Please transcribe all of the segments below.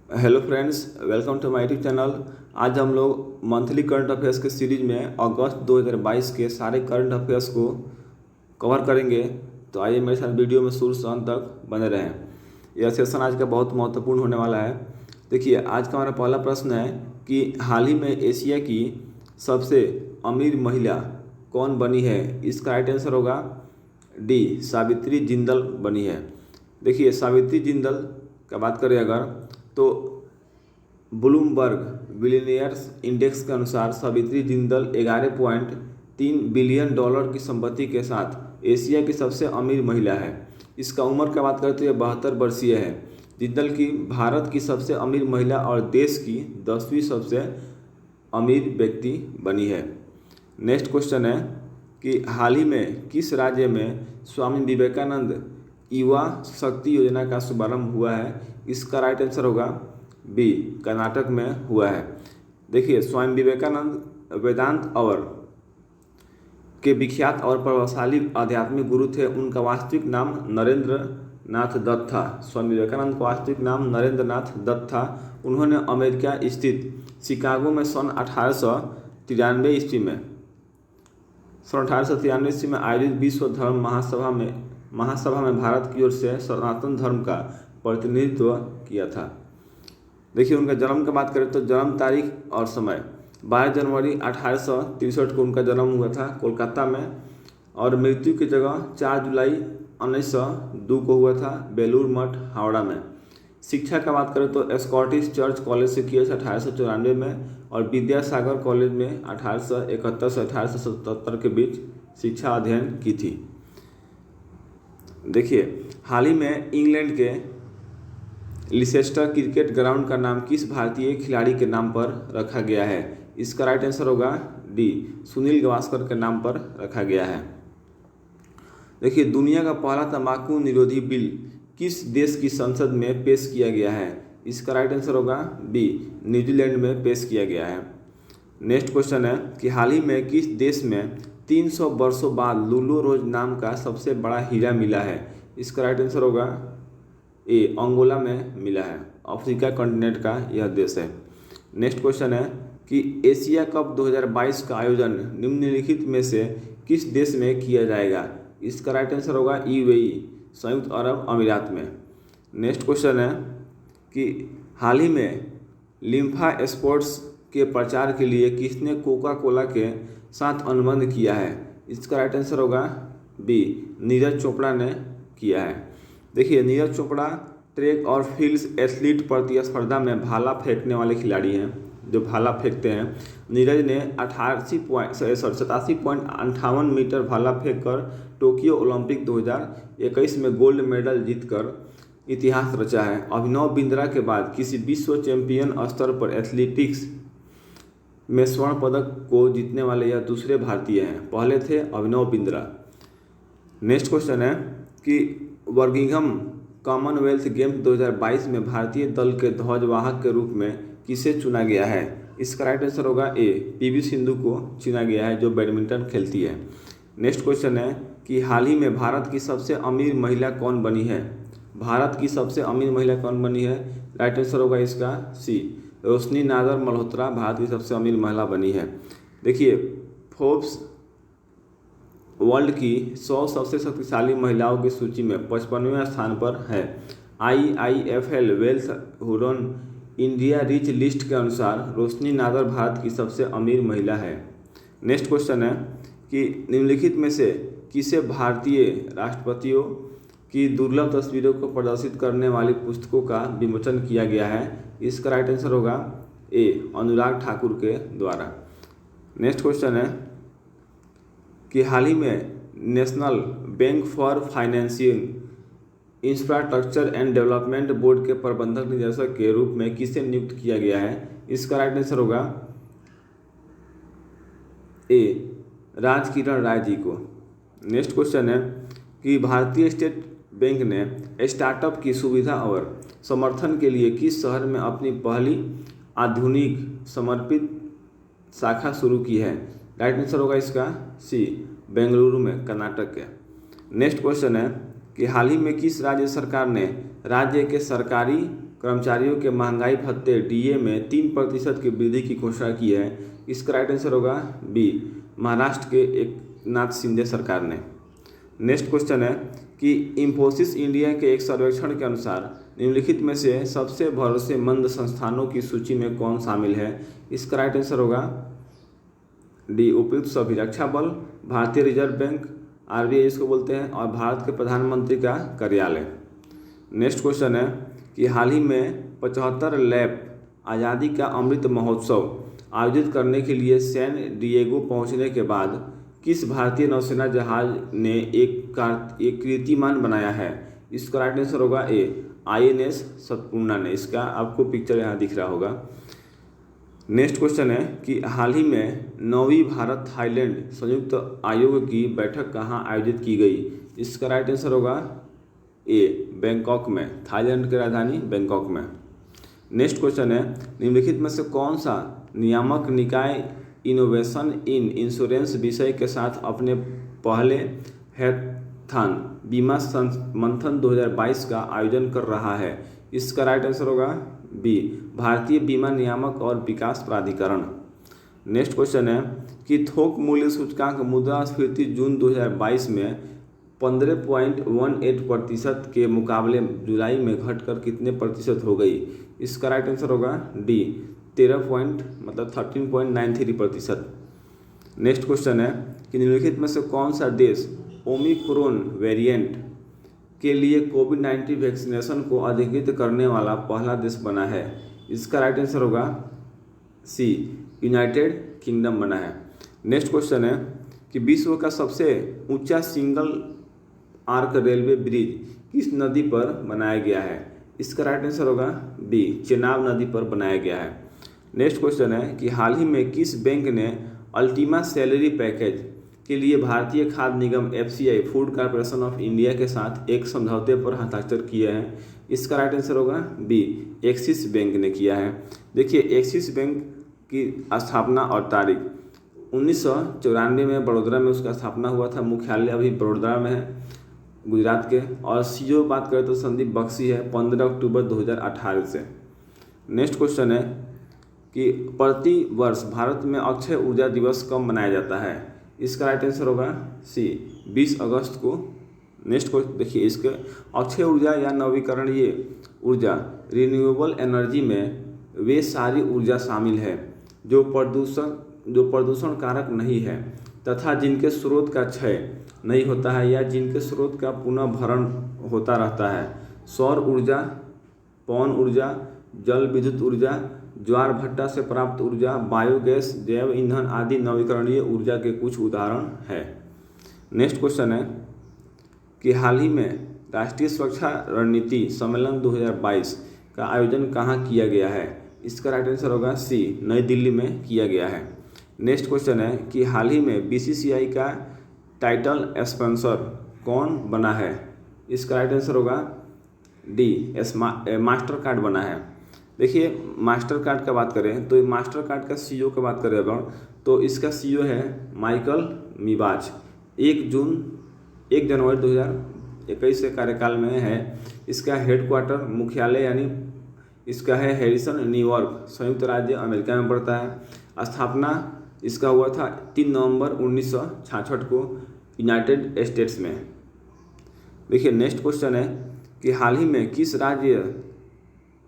Hello friends, welcome to my YouTube channel. आज हम लोग मंथली करंट अफेयर्स के सीरीज में अगस्त 2022 के सारे करंट अफेयर्स को कवर करेंगे। तो आइए मेरे साथ वीडियो में शुरू से अंत तक बने रहें। यह सेशन आज का बहुत महत्वपूर्ण होने वाला है। देखिए, आज का हमारा पहला प्रश्न है कि हाल ही में एशिया की सबसे अमीर महिला कौन बनी है। इसका राइट आंसर होगा डी, सावित्री जिंदल बनी है। देखिए, सावित्री जिंदल का बात करें अगर तो ब्लूमबर्ग बिलियनियर्स इंडेक्स के अनुसार सावित्री जिंदल 11.3 बिलियन डॉलर की संपत्ति के साथ एशिया की सबसे अमीर महिला है। इसका उम्र का बात करते हुए 72 वर्षीय है। जिंदल की भारत की सबसे अमीर महिला और देश की 10वीं सबसे अमीर व्यक्ति बनी है। नेक्स्ट क्वेश्चन है कि हाल ही में किस राज्य में स्वामी विवेकानंद युवा शक्ति योजना का शुभारंभ हुआ है। इसका राइट आंसर होगा बी, कर्नाटक में हुआ है। देखिए, स्वामी विवेकानंद वेदांत और के विख्यात और प्रभावशाली आध्यात्मिक गुरु थे। उनका वास्तविक नाम नरेंद्र नाथ दत्त था। स्वामी विवेकानंद का वास्तविक नाम नरेंद्र नाथ दत्त था। उन्होंने अमेरिका स्थित शिकागो में सन 1893 ईस्वी में आयोजित विश्व धर्म महासभा में भारत की ओर से सनातन धर्म का प्रतिनिधित्व किया था। देखिए, उनका जन्म की बात करें तो जन्म तारीख और समय 22 जनवरी 1863 को उनका जन्म हुआ था कोलकाता में, और मृत्यु की जगह 4 जुलाई 1902 को हुआ था बेलूर मठ, हावड़ा में। शिक्षा का बात करें तो स्कॉटिश चर्च कॉलेज से किया था 1894 में, और विद्यासागर कॉलेज में 1871 से 1877 के बीच शिक्षा अध्ययन की थी। देखिए, हाल ही में इंग्लैंड के लिसेस्टर क्रिकेट ग्राउंड का नाम किस भारतीय खिलाड़ी के नाम पर रखा गया है। इसका राइट आंसर होगा डी, सुनील गावस्कर के नाम पर रखा गया है। देखिए, दुनिया का पहला तंबाकू निरोधी बिल किस देश की संसद में पेश किया गया है। इसका राइट आंसर होगा बी, न्यूजीलैंड में पेश किया गया है। नेक्स्ट क्वेश्चन है कि हाल ही में किस देश में 300 वर्षों बाद लुलो रोज नाम का सबसे बड़ा हीरा मिला है। इसका राइट आंसर होगा ए, अंगोला में मिला है। अफ्रीका कॉन्टिनेंट का यह देश है। नेक्स्ट क्वेश्चन है कि एशिया कप 2022 का आयोजन निम्नलिखित में से किस देश में किया जाएगा। इसका राइट आंसर होगा यूएई, संयुक्त अरब अमीरात में। नेक्स्ट क्वेश्चन है कि हाल ही में लिम्फा स्पोर्ट्स के प्रचार के लिए किसने कोका कोला के साथ अनुबंध किया है। इसका राइट आंसर होगा बी, नीरज चोपड़ा ने किया है। देखिए, नीरज चोपड़ा ट्रैक और फील्ड एथलीट प्रतिस्पर्धा में भाला फेंकने वाले खिलाड़ी हैं जो भाला फेंकते हैं। नीरज ने 87.58 मीटर भाला फेंककर टोक्यो ओलंपिक 2021 में गोल्ड मेडल जीतकर इतिहास रचा है। अभिनव बिंद्रा के बाद किसी विश्व चैंपियन स्तर पर एथलेटिक्स में स्वर्ण पदक को जीतने वाले यह दूसरे भारतीय हैं। पहले थे अभिनव बिंद्रा। नेक्स्ट क्वेश्चन है कि बर्मिंघम कॉमनवेल्थ गेम्स 2022 में भारतीय दल के ध्वजवाहक के रूप में किसे चुना गया है। इसका राइट आंसर होगा ए, पीवी सिंधु को चुना गया है जो बैडमिंटन खेलती है। नेक्स्ट क्वेश्चन है कि हाल ही में भारत की सबसे अमीर महिला कौन बनी है। भारत की सबसे अमीर महिला कौन बनी है। राइट आंसर होगा इसका सी, रोशनी नादर मल्होत्रा भारत की सबसे अमीर महिला बनी है। देखिए, फोर्ब्स वर्ल्ड की 100 सबसे शक्तिशाली महिलाओं की सूची में 55वें स्थान पर है। IIFL wealth Huron India rich list के अनुसार रोशनी नादर भारत की सबसे अमीर महिला है। नेक्स्ट क्वेश्चन है कि निम्नलिखित में से किसे भारतीय राष्ट्रपतियों की दुर्लभ तस्वीरों को प्रदर्शित करने वाली पुस्तकों का विमोचन किया गया है। इसका राइट आंसर होगा ए, अनुराग ठाकुर के द्वारा। नेक्स्ट क्वेश्चन है कि हाल ही में national bank for financial infrastructure and development board के प्रबंधक निदेशक के रूप में किसे नियुक्त किया गया है। इसका राइट आंसर होगा ए, राजकिरण राय जी को। नेक्स्ट क्वेश्चन है कि भारतीय स्टेट बैंक ने स्टार्टअप की सुविधा और समर्थन के लिए किस शहर में अपनी पहली आधुनिक समर्पित शाखा शुरू की है। राइट आंसर होगा इसका सी, बेंगलुरु में, कर्नाटक के। नेक्स्ट क्वेश्चन है कि हाल ही में किस राज्य सरकार ने राज्य के सरकारी कर्मचारियों के महंगाई भत्ते डीए में 3% की वृद्धि की घोषणा की है। इसका राइट आंसर होगा बी, महाराष्ट्र के एकनाथ शिंदे सरकार ने। नेक्स्ट क्वेश्चन है कि इंफोसिस इंडिया के एक सर्वेक्षण के अनुसार निम्नलिखित में से सबसे भरोसेमंद संस्थानों की सूची में कौन शामिल है। इसका राइट आंसर होगा डी, उपयुक्त सभी, रक्षा बल, भारतीय रिजर्व बैंक, आरबीआई जिसको बोलते हैं, और भारत के प्रधानमंत्री का कार्यालय। नेक्स्ट क्वेश्चन है कि हाल ही में 75 लैप आज़ादी का अमृत महोत्सव आयोजित करने के लिए सैन डिएगो पहुंचने के बाद किस भारतीय नौसेना जहाज ने एक कीर्तिमान बनाया है। इसका राइट आंसर होगा ए, INS सतपूर्णा ने। इसका आपको पिक्चर यहाँ दिख रहा होगा। नेक्स्ट क्वेश्चन है कि हाल ही में 9वीं भारत थाईलैंड संयुक्त आयोग की बैठक कहाँ आयोजित की गई। इसका राइट आंसर होगा ए, बैंकॉक में, थाईलैंड की राजधानी बैंकॉक में। नेक्स्ट क्वेश्चन है निम्नलिखित में से कौन सा नियामक निकाय इनोवेशन इन इंश्योरेंस विषय के साथ अपने पहले हैकाथॉन बीमा मंथन 2022 का आयोजन कर रहा है। इसका राइट आंसर होगा बी, भारतीय बीमा नियामक और विकास प्राधिकरण। नेक्स्ट क्वेश्चन है कि थोक मूल्य सूचकांक मुद्रास्फीति जून 2022 में 15.18% के मुकाबले जुलाई में घटकर कितने प्रतिशत हो गई। इसका राइट आंसर होगा डी, 13.93%। नेक्स्ट क्वेश्चन है कि निम्नलिखित में से कौन सा देश ओमिक्रॉन वेरिएंट के लिए कोविड-19 वैक्सीनेशन को अधिकृत करने वाला पहला देश बना है। इसका राइट आंसर होगा सी, यूनाइटेड किंगडम बना है। नेक्स्ट क्वेश्चन है कि विश्व का सबसे ऊंचा सिंगल आर्क रेलवे ब्रिज किस नदी पर बनाया गया है। इसका राइट आंसर होगा बी, चेनाब नदी पर बनाया गया है। नेक्स्ट क्वेश्चन है कि हाल ही में किस बैंक ने अल्टीमा सैलरी पैकेज के लिए भारतीय खाद्य निगम FCI food corporation of India के साथ एक समझौते पर हस्ताक्षर किए हैं। इसका राइट आंसर होगा बी, एक्सिस बैंक ने किया है। देखिए एक्सिस बैंक की स्थापना और तारीख 1994 में बड़ोदरा में उसका स्थापना हुआ था। मुख्यालय अभी बड़ोदरा में है, गुजरात के। और CEO बात करें तो संदीप बख्शी है, 15 अक्टूबर 2018 से। नेक्स्ट क्वेश्चन है कि प्रति वर्ष भारत में अक्षय ऊर्जा दिवस कब मनाया जाता है। इसका राइट आंसर होगा सी, 20 अगस्त को। नेक्स्ट क्वेश्चन देखिए, इसके अक्षय ऊर्जा या नवीकरणीय ऊर्जा रिन्यूएबल एनर्जी में वे सारी ऊर्जा शामिल है जो प्रदूषण कारक नहीं है तथा जिनके स्रोत का क्षय नहीं होता है या जिनके स्रोत का पुनः भरण होता रहता है। सौर ऊर्जा, पवन ऊर्जा, जल विद्युत ऊर्जा, ज्वार भट्टा से प्राप्त ऊर्जा, बायोगैस, जैव ईंधन आदि नवीकरणीय ऊर्जा के कुछ उदाहरण है। नेक्स्ट क्वेश्चन है कि हाल ही में राष्ट्रीय सुरक्षा रणनीति सम्मेलन 2022 का आयोजन कहाँ किया गया है। इसका राइट आंसर होगा सी, नई दिल्ली में किया गया है। नेक्स्ट क्वेश्चन है कि हाल ही में BCCI का टाइटल स्पॉन्सर कौन बना है। इसका राइट आंसर होगा डी, मास्टर कार्ड बना है। देखिए मास्टर कार्ड का बात करें तो मास्टर कार्ड का CEO का बात करें अगर तो इसका CEO है माइकल मिबाज। 1 जनवरी 2021 से कार्यकाल में है। इसका हेडक्वार्टर मुख्यालय यानी इसका है हैरिसन, न्यूयॉर्क, संयुक्त राज्य अमेरिका में पड़ता है। स्थापना इसका हुआ था 3 नवंबर 1966 को यूनाइटेड स्टेट्स में। देखिए नेक्स्ट क्वेश्चन है कि हाल ही में किस राज्य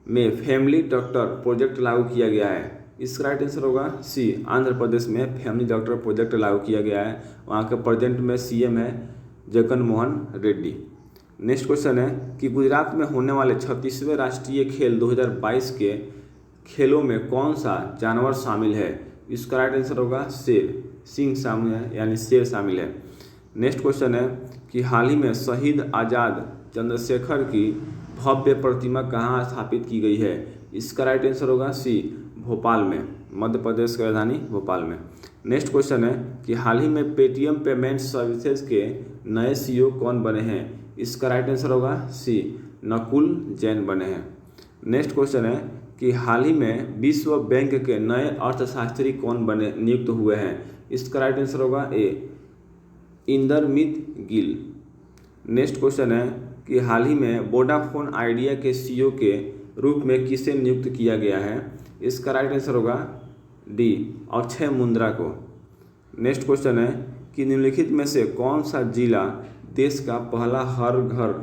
में फैमिली डॉक्टर प्रोजेक्ट लागू किया गया है। इसका राइट आंसर होगा सी, आंध्र प्रदेश में फैमिली डॉक्टर प्रोजेक्ट लागू किया गया है। वहाँ के प्रेजेंट में CM है जगन मोहन रेड्डी। नेक्स्ट क्वेश्चन है कि गुजरात में होने वाले 36वें राष्ट्रीय खेल 2022 के खेलों में कौन सा जानवर शामिल है। इसका राइट आंसर होगा शेर, सिंह शामिल है यानी शेर शामिल है। नेक्स्ट क्वेश्चन है कि हाल ही में शहीद आज़ाद चंद्रशेखर की भव्य प्रतिमा कहाँ स्थापित की गई है। इसका राइट आंसर होगा सी, भोपाल में, मध्य प्रदेश की राजधानी भोपाल में। नेक्स्ट क्वेश्चन है कि हाल ही में पेटीएम पेमेंट सर्विसेज के नए CEO कौन बने हैं। इसका राइट आंसर होगा सी, नकुल जैन बने हैं। नेक्स्ट क्वेश्चन है कि हाल ही में विश्व बैंक के नए अर्थशास्त्री कौन बने नियुक्त हुए हैं। इसका राइट आंसर होगा ए, इंदरमित गिल। नेक्स्ट क्वेश्चन है कि हाल ही में वोडाफोन आइडिया के CEO के रूप में किसे नियुक्त किया गया है? इसका राइट आंसर होगा डी, अक्षय मुंद्रा को। नेक्स्ट क्वेश्चन है कि निम्नलिखित में से कौन सा जिला देश का पहला हर घर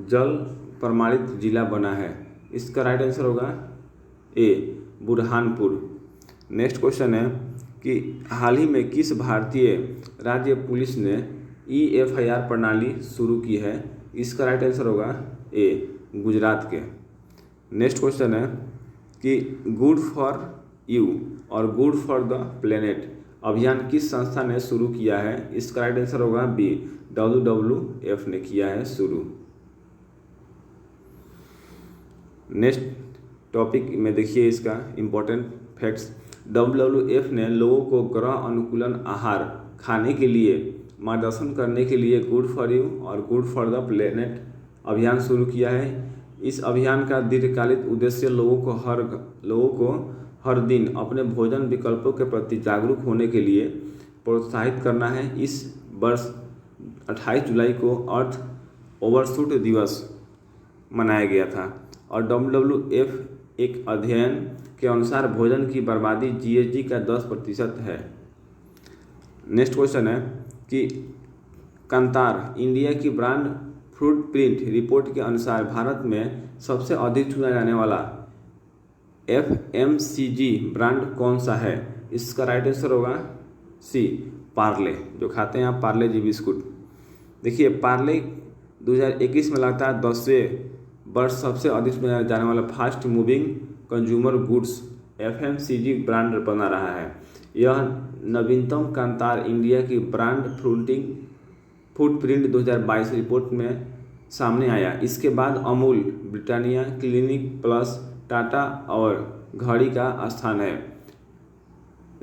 जल प्रमाणित जिला बना है? इसका राइट आंसर होगा ए, बुरहानपुर। नेक्स्ट क्वेश्चन है कि हाल ही में किस भारतीय राज्य पुलिस ने EFIR प्रणाली शुरू की है? इसका राइट आंसर होगा ए, गुजरात के। नेक्स्ट क्वेश्चन है कि गुड फॉर यू और गुड फॉर द प्लेनेट अभियान किस संस्था ने शुरू किया है? इसका राइट आंसर होगा बी, WWF ने किया है शुरू। नेक्स्ट टॉपिक में देखिए इसका इम्पोर्टेंट फैक्ट्स। WWF ने लोगों को ग्रह अनुकूलन आहार खाने के लिए मार्गदर्शन करने के लिए गुड फॉर यू और गुड फॉर द प्लेनेट अभियान शुरू किया है। इस अभियान का दीर्घकालिक उद्देश्य लोगों को हर दिन अपने भोजन विकल्पों के प्रति जागरूक होने के लिए प्रोत्साहित करना है। इस वर्ष 28 जुलाई को अर्थ ओवरशूट दिवस मनाया गया था और WWF एक अध्ययन के अनुसार भोजन की बर्बादी GHG का 10% है। नेक्स्ट क्वेश्चन है कि कांतार इंडिया की ब्रांड फुटप्रिंट रिपोर्ट के अनुसार भारत में सबसे अधिक चुना जाने वाला FMCG ब्रांड कौन सा है? इसका राइट आंसर होगा सी, पार्ले। जो खाते हैं आप पार्ले जी बिस्कुट। देखिए पार्ले 2021 में लगातार 10वें वर्ष सबसे अधिक चुना जाने वाला fast moving consumer goods FMCG brand बना रहा है। यह नवीनतम कांतार इंडिया की ब्रांड फुटप्रिंट 2022 रिपोर्ट में सामने आया। इसके बाद Amul, Britannia, clinic plus, Tata और घड़ी का स्थान है।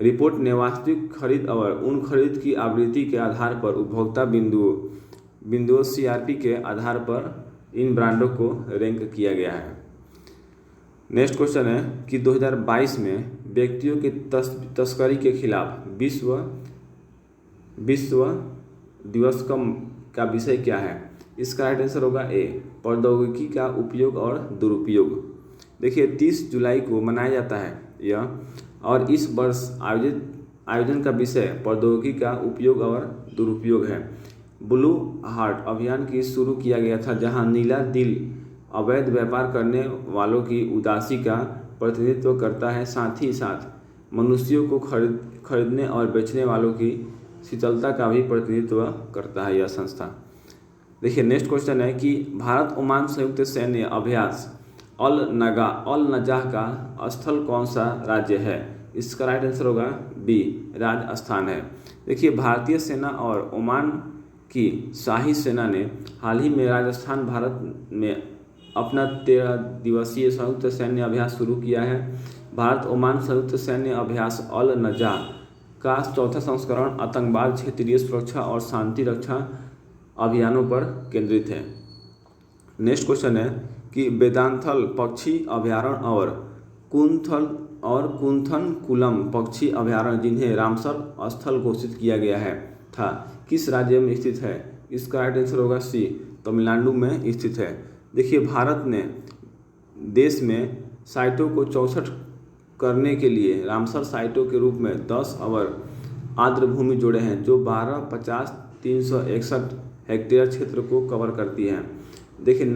रिपोर्ट ने वास्तविक खरीद और उन खरीद की आवृत्ति के आधार पर उपभोक्ता बिंदुओं CRP के आधार पर इन ब्रांडों को रैंक किया गया है। नेक्स्ट क्वेश्चन है कि 2022 में व्यक्तियों की तस्करी के खिलाफ विश्व दिवस का विषय क्या है? इसका राइट आंसर होगा ए, प्रौद्योगिकी का उपयोग और दुरुपयोग। देखिए 30 जुलाई को मनाया जाता है यह, और इस वर्ष आयोजन का विषय प्रौद्योगिकी का उपयोग और दुरुपयोग है। ब्लू हार्ट अभियान की शुरू किया गया था, जहां नीला दिल अवैध व्यापार करने वालों की उदासी का प्रतिनिधित्व करता है। साथ ही साथ मनुष्यों को खरीदने और बेचने वालों की शीतलता का भी प्रतिनिधित्व करता है यह संस्था। देखिए नेक्स्ट क्वेश्चन है कि भारत ओमान संयुक्त सैन्य अभ्यास अल नजाह का स्थल कौन सा राज्य है? इसका राइट आंसर होगा बी, राजस्थान है। देखिए भारतीय सेना और ओमान की शाही सेना ने हाल ही में राजस्थान भारत में अपना 13 दिवसीय संयुक्त सैन्य अभ्यास शुरू किया है। भारत ओमान संयुक्त सैन्य अभ्यास अल नजाह का चौथा संस्करण आतंकवाद, क्षेत्रीय सुरक्षा और शांति रक्षा अभियानों पर केंद्रित है। नेक्स्ट क्वेश्चन है कि वेदांथल पक्षी अभयारण्य और कुंथनकुलम पक्षी अभयारण्य, जिन्हें रामसर स्थल घोषित किया गया था, किस राज्य में स्थित है? इसका राइट आंसर होगा सी, तमिलनाडु में स्थित है। देखिए भारत ने देश में साइटों को 64 करने के लिए रामसर साइटों के रूप में 10 अवर आर्द्र भूमि जोड़े हैं, जो 12,50,361 हेक्टेयर क्षेत्र को कवर करती हैं। देखिए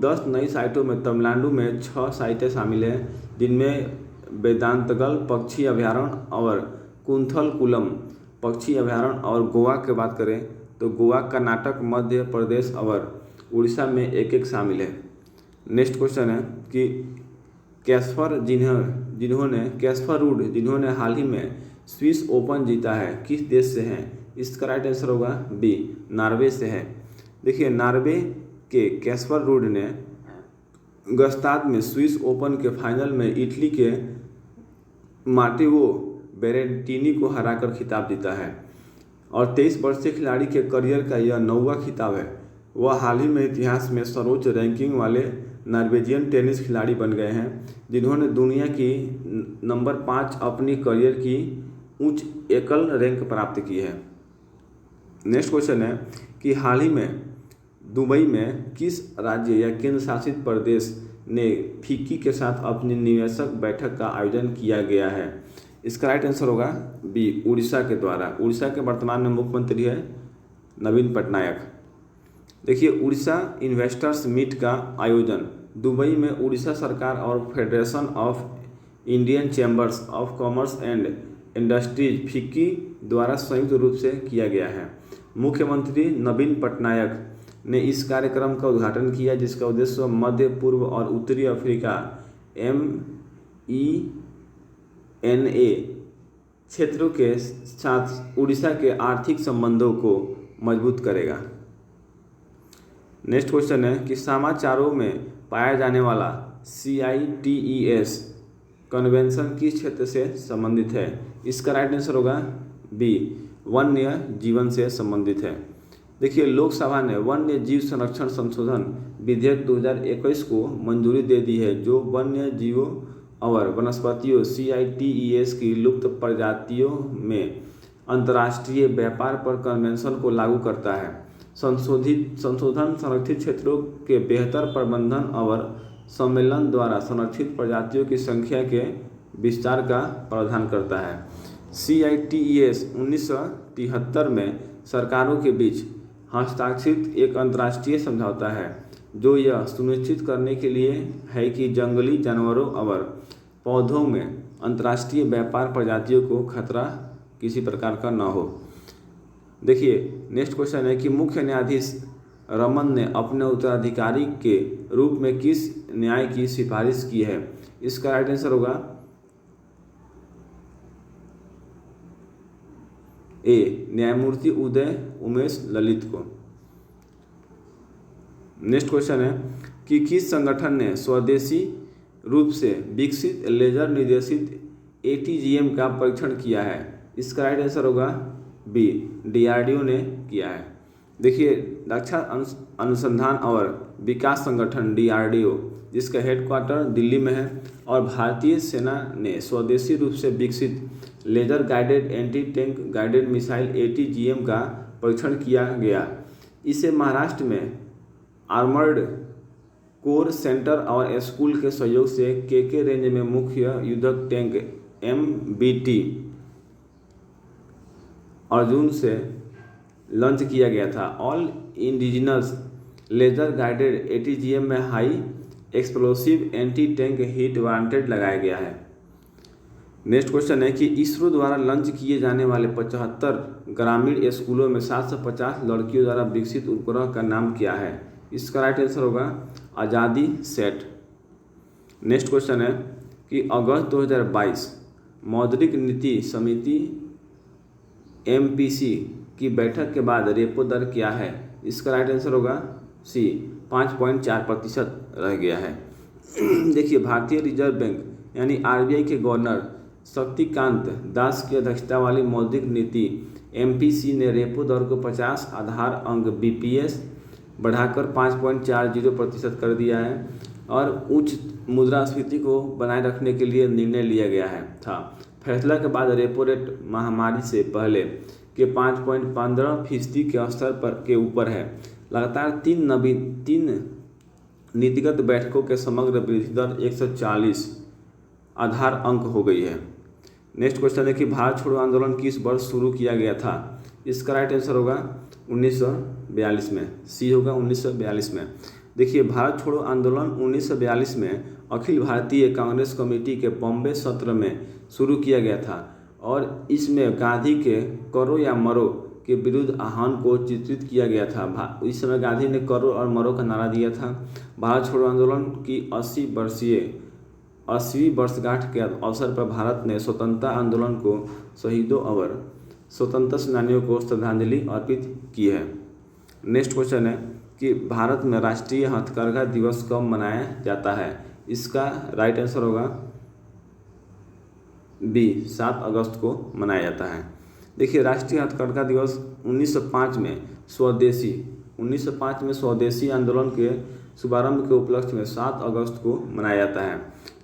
10 नई साइटों में तमिलनाडु में 6 साइटें शामिल हैं, जिनमें वेदांतगल पक्षी अभयारण्य और कुंथलकुलम पक्षी अभयारण्य। और गोवा की बात करें तो गोवा, कर्नाटक, मध्य प्रदेश और उड़ीसा में एक शामिल है। नेक्स्ट क्वेश्चन है कि कैस्पर रूड जिन्होंने हाल ही में स्विस ओपन जीता है, किस देश से हैं? इसका राइट आंसर होगा बी, नॉर्वे से है। देखिए नॉर्वे के कैस्पर रूड ने गस्ताद में स्विस ओपन के फाइनल में इटली के मार्टिवो बेरेटिनी को हराकर खिताब जीता है और 23 वर्षीय खिलाड़ी के करियर का यह 9वां खिताब है। वह हाल ही में इतिहास में सर्वोच्च रैंकिंग वाले नॉर्वेजियन टेनिस खिलाड़ी बन गए हैं, जिन्होंने दुनिया की नंबर 5 अपनी करियर की उच्च एकल रैंक प्राप्त की है। नेक्स्ट क्वेश्चन है कि हाल ही में दुबई में किस राज्य या केंद्र शासित प्रदेश ने फिक्की के साथ अपनी निवेशक बैठक का आयोजन किया गया है। इसका राइट आंसर होगा बी, उड़ीसा के द्वारा। उड़ीसा के वर्तमान में मुख्यमंत्री है नवीन पटनायक। देखिए, उड़ीसा इन्वेस्टर्स मीट का आयोजन दुबई में उड़ीसा सरकार और federation of Indian chambers of commerce and industries FICCI द्वारा संयुक्त रूप से किया गया है। मुख्यमंत्री नवीन पटनायक ने इस कार्यक्रम का उद्घाटन किया, जिसका उद्देश्य मध्य पूर्व और उत्तरी अफ्रीका MENA क्षेत्रों के साथ उड़ीसा के आर्थिक संबंधों को मजबूत करेगा। नेक्स्ट क्वेश्चन है कि समाचारों में पाया जाने वाला CITES कन्वेंशन किस क्षेत्र से संबंधित है? इसका राइट आंसर होगा बी, वन्य जीवन से संबंधित है। देखिए, लोकसभा ने वन्य जीव संरक्षण संशोधन विधेयक 2021 को मंजूरी दे दी है, जो वन्य जीवों और वनस्पतियों CITES की लुप्त प्रजातियों में अंतर्राष्ट्रीय व्यापार पर कन्वेंशन को लागू करता है। संशोधन संरक्षित क्षेत्रों के बेहतर प्रबंधन और सम्मेलन द्वारा संरक्षित प्रजातियों की संख्या के विस्तार का प्रावधान करता है। CITES 1973 में सरकारों के बीच हस्ताक्षरित एक अंतर्राष्ट्रीय समझौता है, जो यह सुनिश्चित करने के लिए है कि जंगली जानवरों और पौधों में अंतर्राष्ट्रीय व्यापार प्रजातियों को खतरा किसी प्रकार का न हो। देखिए, नेक्स्ट क्वेश्चन है कि मुख्य न्यायाधीश रमन ने अपने उत्तराधिकारी के रूप में किस न्याय की सिफारिश की है? इसका राइट आंसर होगा ए, न्यायमूर्ति उदय उमेश ललित को। नेक्स्ट क्वेश्चन है कि किस संगठन ने स्वदेशी रूप से विकसित लेजर निर्देशित ATGM का परीक्षण किया है? इसका राइट आंसर होगा बी, DRDO ने किया है। देखिए, रक्षा अनुसंधान और विकास संगठन DRDO, जिसका हेडक्वार्टर दिल्ली में है, और भारतीय सेना ने स्वदेशी रूप से विकसित laser guided anti tank guided missile ATGM का परीक्षण किया गया। इसे महाराष्ट्र में आर्मर्ड कोर सेंटर और स्कूल के सहयोग से KK रेंज में मुख्य युद्धक टैंक MBT अर्जुन से लॉन्च किया गया था। All indigenous laser guided ATGM में high explosive anti tank heat warhead लगाया गया है। नेक्स्ट क्वेश्चन है कि इसरो द्वारा लॉन्च किए जाने वाले 75 ग्रामीण स्कूलों में 750 लड़कियों द्वारा विकसित उपग्रह का नाम क्या है? इसका राइट आंसर होगा आज़ादी सेट। नेक्स्ट क्वेश्चन है कि अगस्त 2022 मौद्रिक नीति समिति MPC की बैठक के बाद रेपो दर क्या है? इसका राइट आंसर होगा सी, 5.4% रह गया है। देखिए, भारतीय रिजर्व बैंक यानी RBI के गवर्नर शक्तिकांत दास की अध्यक्षता वाली मौद्रिक नीति MPC ने रेपो दर को 50 आधार अंक BPS बढ़ाकर 5.40% कर दिया है और उच्च मुद्रास्फीति को बनाए रखने के लिए निर्णय लिया गया था। फैसला के बाद रेपो रेट महामारी से पहले के 5.15% के स्तर के ऊपर है। लगातार तीन नीतिगत बैठकों के समग्र वृद्धि दर 140 आधार अंक हो गई है। नेक्स्ट क्वेश्चन है कि भारत छोड़ो आंदोलन किस वर्ष शुरू किया गया था? इसका राइट आंसर होगा 1942 में, सी होगा 1942 में। देखिए, भारत छोड़ो आंदोलन 1942 में अखिल भारतीय कांग्रेस कमेटी के बॉम्बे सत्र में शुरू किया गया था और इसमें गांधी के करो या मरो के विरुद्ध आह्वान को चित्रित किया गया था। इस समय गांधी ने करो और मरो का नारा दिया था। भारत छोड़ो आंदोलन की 80वीं वर्षगांठ के अवसर पर भारत ने स्वतंत्रता आंदोलन को शहीदों और स्वतंत्रता सेनानियों को श्रद्धांजलि अर्पित की है। नेक्स्ट क्वेश्चन है कि भारत में राष्ट्रीय हथकरघा दिवस कब मनाया जाता है? इसका राइट आंसर होगा बी, 7 अगस्त को मनाया जाता है। देखिए, राष्ट्रीय हथकरघा दिवस 1905 में स्वदेशी आंदोलन के शुभारंभ के उपलक्ष्य में 7 अगस्त को मनाया जाता है।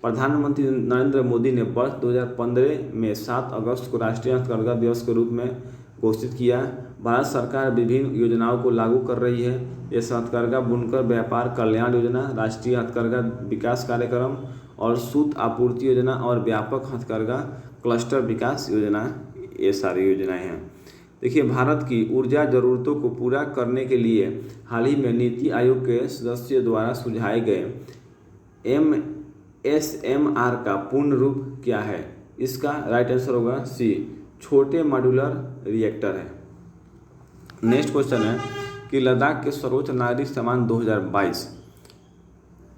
प्रधानमंत्री नरेंद्र मोदी ने वर्ष 2015 में 7 अगस्त को राष्ट्रीय हथकरघा दिवस के रूप में घोषित किया। भारत सरकार विभिन्न योजनाओं को लागू कर रही है। ये हथकरघा बुनकर व्यापार कल्याण योजना, राष्ट्रीय हथकरघा विकास कार्यक्रम और सूत आपूर्ति योजना और व्यापक हथकरघा क्लस्टर विकास योजना, ये सारी योजनाएं हैं। देखिए, भारत की ऊर्जा ज़रूरतों को पूरा करने के लिए हाल ही में नीति आयोग के सदस्यों द्वारा सुझाए गए MSMR का पूर्ण रूप क्या है? इसका राइट आंसर होगा सी, छोटे मॉड्यूलर रिएक्टर है। नेक्स्ट क्वेश्चन है कि लद्दाख के सर्वोच्च नागरिक सम्मान 2022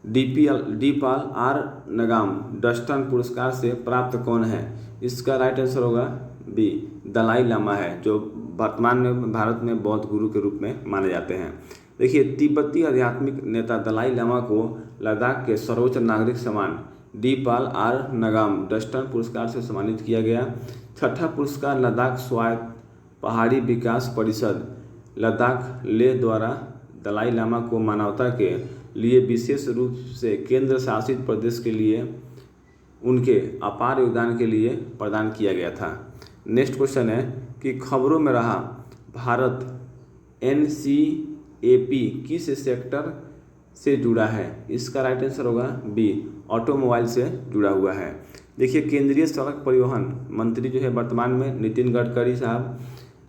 डीपाल आर नगाम डस्टन पुरस्कार से प्राप्त कौन है? इसका राइट आंसर होगा बी, दलाई लामा है, जो वर्तमान में भारत में बौद्ध गुरु के रूप में माने जाते हैं। देखिए, तिब्बती आध्यात्मिक नेता दलाई लामा को लद्दाख के सर्वोच्च नागरिक सम्मान डीपाल आर नगाम डस्टन पुरस्कार से सम्मानित किया गया। छठा पुरस्कार लद्दाख स्वायत्त पहाड़ी विकास परिषद लद्दाख लेह द्वारा दलाई लामा को मानवता के लिए विशेष रूप से केंद्र शासित प्रदेश के लिए उनके अपार योगदान के लिए प्रदान किया गया था। नेक्स्ट क्वेश्चन है कि खबरों में रहा भारत NCAP किस सेक्टर से जुड़ा है? इसका राइट आंसर होगा बी, ऑटोमोबाइल से जुड़ा हुआ है। देखिए, केंद्रीय सड़क परिवहन मंत्री जो है वर्तमान में नितिन गडकरी साहब,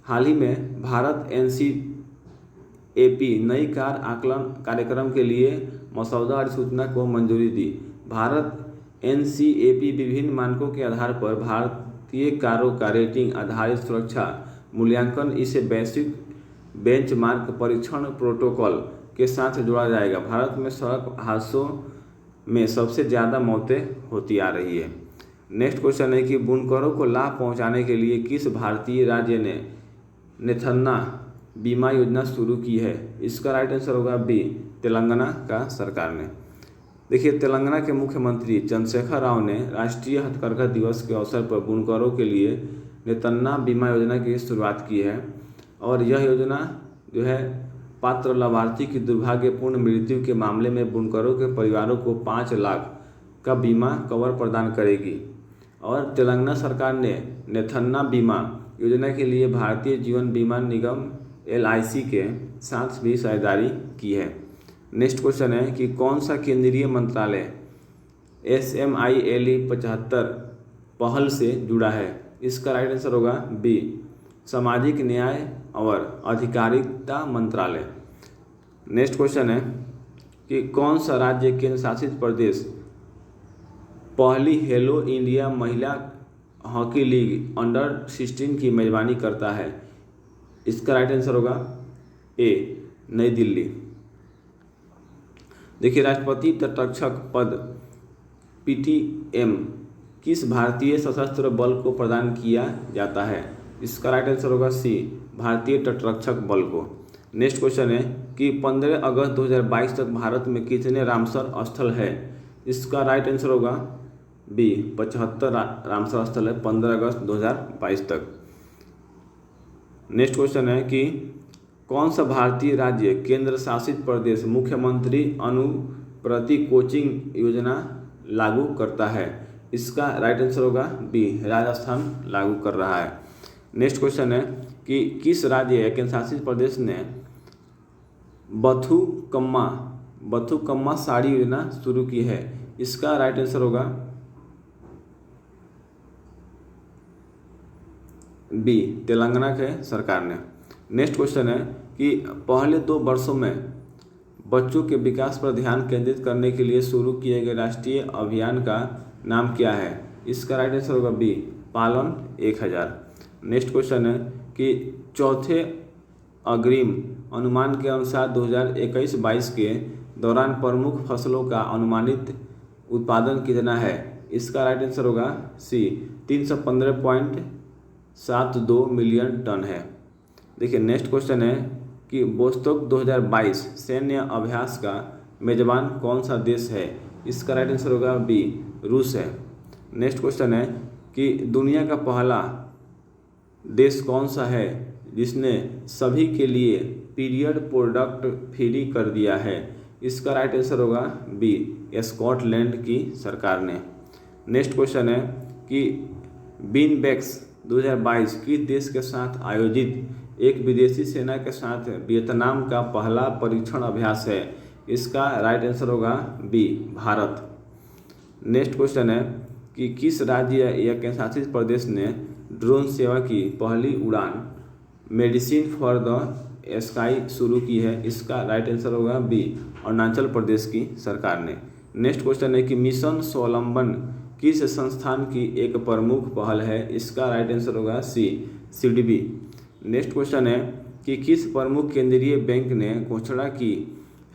हाल ही में भारत NCAP नई कार आकलन कार्यक्रम के लिए मसौदा अधिसूचना को मंजूरी दी। भारत NCAP विभिन्न मानकों के आधार पर भारतीय कारों का रेटिंग आधारित सुरक्षा मूल्यांकन इसे वैश्विक बेंचमार्क परीक्षण प्रोटोकॉल के साथ जोड़ा जाएगा। भारत में सड़क हादसों में सबसे ज़्यादा मौतें होती आ रही है। नेक्स्ट क्वेश्चन है कि बुनकरों को लाभ पहुंचाने के लिए किस भारतीय राज्य ने नेथन्ना बीमा योजना शुरू की है? इसका राइट आंसर होगा बी, तेलंगाना का सरकार ने। देखिए, तेलंगाना के मुख्यमंत्री चंद्रशेखर राव ने राष्ट्रीय हथकरघा दिवस के अवसर पर बुनकरों के लिए नेतन्ना बीमा योजना की शुरुआत की है और यह योजना जो है पात्र लाभार्थी की दुर्भाग्यपूर्ण मृत्यु के मामले में बुनकरों के परिवारों को 5 लाख का बीमा कवर प्रदान करेगी। और तेलंगाना सरकार ने नेथन्ना बीमा योजना के लिए भारतीय जीवन बीमा निगम LIC के साथ भी साझेदारी की है। नेक्स्ट क्वेश्चन है कि कौन सा केंद्रीय मंत्रालय SMILE 75 पहल से जुड़ा है? इसका राइट आंसर होगा बी, सामाजिक न्याय और अधिकारिता मंत्रालय। नेक्स्ट क्वेश्चन है कि कौन सा राज्य केंद्र शासित प्रदेश पहली हेलो इंडिया महिला हॉकी लीग अंडर-16 की मेजबानी करता है? इसका राइट आंसर होगा ए, नई दिल्ली। देखिए, राष्ट्रपति तटरक्षक पद PTM किस भारतीय सशस्त्र बल को प्रदान किया जाता है? इसका राइट आंसर होगा सी, भारतीय तटरक्षक बल को। नेक्स्ट क्वेश्चन है कि 15 अगस्त 2022 तक भारत में कितने रामसर स्थल है? इसका राइट आंसर होगा बी, 75 रामसर स्थल है 15 अगस्त 2022 तक। नेक्स्ट क्वेश्चन है कि कौन सा भारतीय राज्य केंद्र शासित प्रदेश मुख्यमंत्री अनुप्रति कोचिंग योजना लागू करता है? इसका राइट आंसर होगा बी, राजस्थान लागू कर रहा है। नेक्स्ट क्वेश्चन है कि किस राज्य या केंद्र शासित प्रदेश ने बथुकम्मा साड़ी योजना शुरू की है? इसका राइट आंसर होगा बी, तेलंगाना के सरकार ने। नेक्स्ट क्वेश्चन है कि पहले 2 वर्षों में बच्चों के विकास पर ध्यान केंद्रित करने के लिए शुरू किए गए राष्ट्रीय अभियान का नाम क्या है? इसका राइट आंसर होगा बी, पालन 1000। नेक्स्ट क्वेश्चन है कि चौथे अग्रिम अनुमान के अनुसार 2021-22 के दौरान प्रमुख फसलों का अनुमानित उत्पादन कितना है? इसका राइट आंसर होगा सी, 315.72 मिलियन टन है। देखिए, नेक्स्ट क्वेश्चन है कि वोस्तोक 2022 सैन्य अभ्यास का मेजबान कौन सा देश है? इसका राइट आंसर होगा बी, रूस है। नेक्स्ट क्वेश्चन है कि दुनिया का पहला देश कौन सा है जिसने सभी के लिए पीरियड प्रोडक्ट फ्री कर दिया है? इसका राइट आंसर होगा बी, स्कॉटलैंड की सरकार ने। नेक्स्ट क्वेश्चन है कि बीनबैक्स 2022 किस देश के साथ आयोजित एक विदेशी सेना के साथ वियतनाम का पहला परीक्षण अभ्यास है? इसका राइट आंसर होगा बी भारत। नेक्स्ट क्वेश्चन है कि किस राज्य या केंद्रशासित प्रदेश ने ड्रोन सेवा की पहली उड़ान मेडिसिन फॉर द स्काई शुरू की है? इसका राइट आंसर होगा बी अरुणाचल प्रदेश की सरकार ने। नेक्स्ट क्वेश्चन है कि मिशन स्वावलंबन किस संस्थान की एक प्रमुख पहल है? इसका राइट आंसर होगा सी सीडीबी। नेक्स्ट क्वेश्चन है कि किस प्रमुख केंद्रीय बैंक ने घोषणा की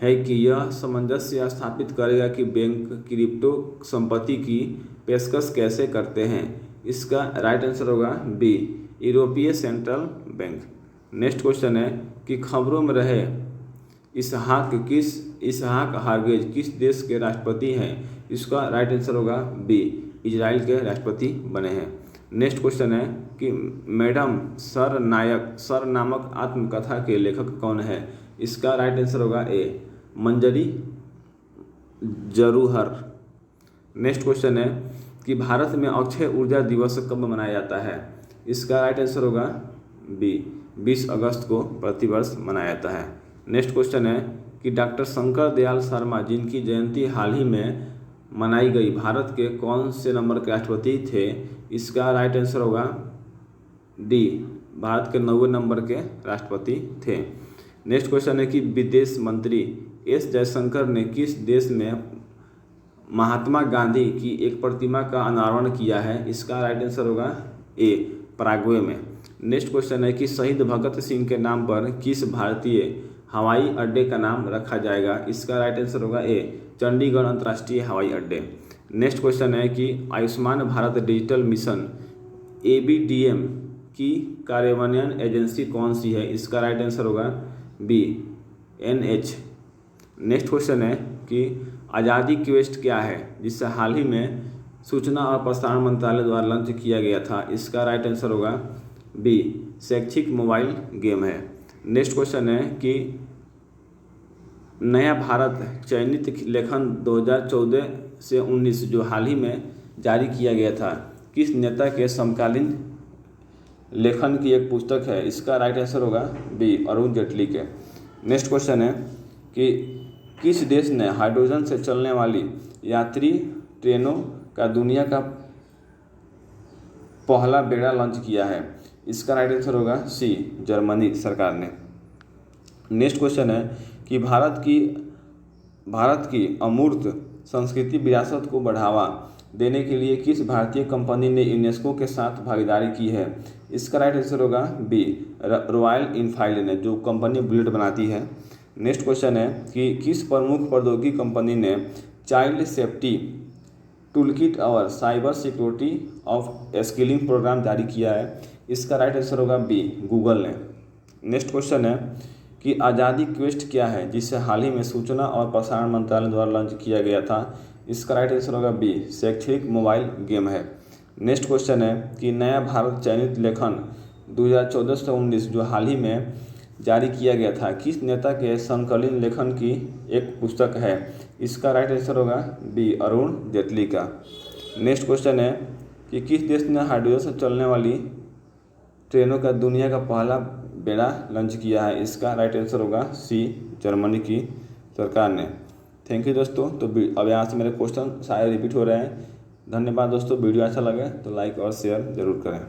है कि यह सामंजस्य स्थापित करेगा कि बैंक क्रिप्टो संपत्ति की पेशकश कैसे करते हैं? इसका राइट आंसर होगा बी यूरोपीय सेंट्रल बैंक। नेक्स्ट क्वेश्चन है कि खबरों में रहे इसहाक हार्गेज किस देश के राष्ट्रपति हैं? इसका राइट आंसर होगा बी इजराइल के राष्ट्रपति बने हैं। नेक्स्ट क्वेश्चन है कि मैडम सर नामक आत्मकथा के लेखक कौन है? इसका राइट आंसर होगा ए मंजरी जरूहर। नेक्स्ट क्वेश्चन है कि भारत में अक्षय ऊर्जा दिवस कब मनाया जाता है? इसका राइट आंसर होगा बी 20 अगस्त को प्रतिवर्ष मनाया जाता है। नेक्स्ट क्वेश्चन है कि डॉक्टर शंकर दयाल शर्मा जिनकी जयंती हाल ही में मनाई गई भारत के कौन से नंबर के राष्ट्रपति थे? इसका राइट आंसर होगा डी भारत के 90 नंबर के राष्ट्रपति थे। नेक्स्ट क्वेश्चन है कि विदेश मंत्री एस जयशंकर ने किस देश में महात्मा गांधी की एक प्रतिमा का अनावरण किया है? इसका राइट आंसर होगा ए पराग्वे में। नेक्स्ट क्वेश्चन है कि शहीद भगत सिंह के नाम पर किस भारतीय हवाई अड्डे का नाम रखा जाएगा? इसका राइट आंसर होगा ए चंडीगढ़ अंतर्राष्ट्रीय हवाई अड्डे। नेक्स्ट क्वेश्चन है कि Ayushman Bharat digital mission ABDM की कार्यान्वयन एजेंसी कौन सी है? इसका राइट आंसर होगा बी NH। नेक्स्ट क्वेश्चन है कि आज़ादी क्वेस्ट क्या है जिसे हाल ही में सूचना और प्रसारण मंत्रालय द्वारा लॉन्च किया गया था? इसका राइट आंसर होगा बी शैक्षिक मोबाइल गेम है। नेक्स्ट क्वेश्चन है कि नया भारत चयनित लेखन 2014 से 19 जो हाल ही में जारी किया गया था किस नेता के समकालीन लेखन की एक पुस्तक है? इसका राइट आंसर होगा बी अरुण जेटली के। नेक्स्ट क्वेश्चन है कि किस देश ने हाइड्रोजन से चलने वाली यात्री ट्रेनों का दुनिया का पहला बेड़ा लॉन्च किया है? इसका राइट आंसर होगा सी जर्मनी सरकार ने। नेक्स्ट क्वेश्चन है कि भारत की अमूर्त संस्कृति विरासत को बढ़ावा देने के लिए किस भारतीय कंपनी ने यूनेस्को के साथ भागीदारी की है? इसका राइट आंसर होगा बी रॉयल इनफील्ड ने जो कंपनी बुलेट बनाती है। नेक्स्ट क्वेश्चन है कि किस प्रमुख प्रौद्योगिकी कंपनी ने चाइल्ड सेफ्टी टूलकिट और cyber security of skilling programme जारी किया है? इसका राइट आंसर होगा बी गूगल ने। नेक्स्ट क्वेश्चन है कि आज़ादी क्वेस्ट क्या है जिसे हाल ही में सूचना और प्रसारण मंत्रालय द्वारा लॉन्च किया गया था? इसका राइट आंसर होगा बी शैक्षिक मोबाइल गेम है। नेक्स्ट क्वेश्चन है कि नया भारत चयनित लेखन 2014 से 19 जो हाल ही में जारी किया गया था किस नेता के समकालीन लेखन की एक पुस्तक है? इसका राइट आंसर होगा बी अरुण जेटली का। नेक्स्ट क्वेश्चन है कि किस देश ने हाइड्रोजन से चलने वाली ट्रेनों का दुनिया का पहला बेड़ा लॉन्च किया है? इसका राइट आंसर होगा सी जर्मनी की सरकार ने। थैंक यू दोस्तों। तो अब यहाँ से मेरे क्वेश्चन सारे रिपीट हो रहे हैं। धन्यवाद दोस्तों। वीडियो अच्छा लगे तो लाइक और शेयर जरूर करें।